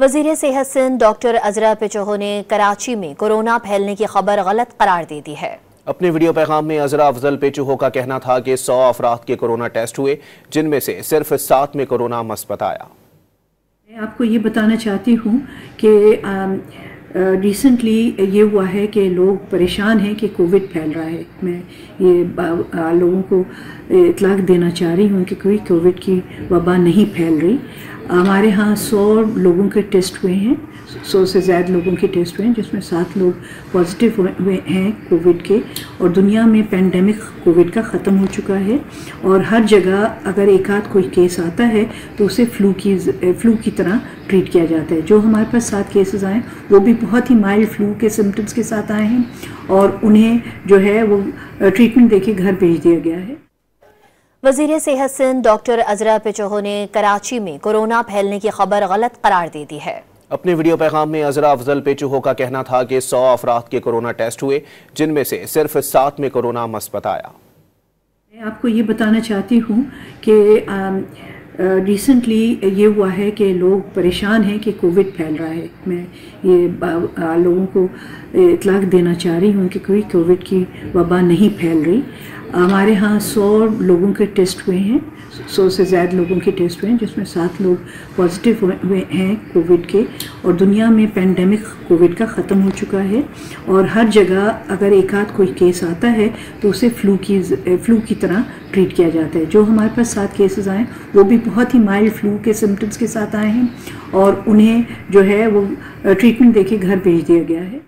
وزیر صحت Sindh doctor Azra Picchu نے کراچی میں کورونا پھیلنے کی خبر غلط قرار دے دی ہے۔ اپنے ویڈیو پیغام میں عزرا افضل پیچو کا کہنا تھا کہ 100 افراد کے کورونا ٹیسٹ ہوئے، جن میں سے صرف 7 میں کورونا مثبت آیا۔ میں آپ کو یہ بتانا چاہتی ہوں کہ ریسنٹلی یہ ہوا ہے کہ لوگ پریشان ہیں کہ کووڈ پھیل رہا ہے۔ میں یہ لوگوں کو اطلاع دینا چاہ رہی ہوں کہ کوئی کووڈ کی وبا نہیں پھیل رہی۔ ہمارے ہاں 100 لوگوں کے ٹیسٹ ہوئے ہیں، 100 سے زیادہ لوگوں کے ٹیسٹ ہوئے ہیں، جس میں 7 لوگ پازیٹیو ہوئے ہیں کووڈ کے، اور دنیا میں پینڈیمک کووڈ کا ختم ہو چکا ہے، اور ہر جگہ اگر ایک آدھ کوئی کیس آتا ہے تو اسے فلو کی طرح ٹریٹ کیا جاتا ہے۔ جو ہمارے پاس 7 کیسز آئے وہ بھی بہت ہی مائلڈ فلو کے سمٹمز کے ساتھ آئے ہیں، اور انہیں جو ہے وہ ٹریٹمنٹ دے کے گھر بھیج دیا گیا ہے۔ وزیر صحت سندھ ڈاکٹر عزرا پیچو نے کراچی میں کورونا پھیلنے کی خبر غلط قرار دے دی ہے۔ اپنے ویڈیو پیغام میں عزرا افضل پیچو کا کہنا تھا کہ 100 افراد کے کورونا ٹیسٹ ہوئے، جن میں سے صرف 7 میں کورونا مثبت آیا۔ میں آپ کو یہ بتانا چاہتی ہوں کہ ریسنٹلی یہ ہوا ہے کہ لوگ پریشان ہیں کہ کووڈ پھیل رہا ہے۔ میں یہ لوگوں کو اطلاع دینا چاہ رہی ہوں کہ کوئی کووڈ کی وبا نہیں پھیل رہی۔ ہمارے ہاں 100 لوگوں کے ٹیسٹ ہوئے ہیں، 100 سے زیادہ لوگوں کے ٹیسٹ ہوئے ہیں، جس میں 7 لوگ پازیٹیو ہوئے ہیں کووڈ کے، اور دنیا میں پینڈیمک کووڈ کا ختم ہو چکا ہے، اور ہر جگہ اگر ایک آدھ کوئی کیس آتا ہے تو اسے فلو کی طرح ٹریٹ کیا جاتا ہے۔ جو ہمارے پاس 7 کیسز آئے وہ بھی بہت ہی مائلڈ فلو کے سمٹمز کے ساتھ آئے ہیں، اور انہیں جو ہے وہ ٹریٹمنٹ دے کے گھر بھیج دیا گیا ہے۔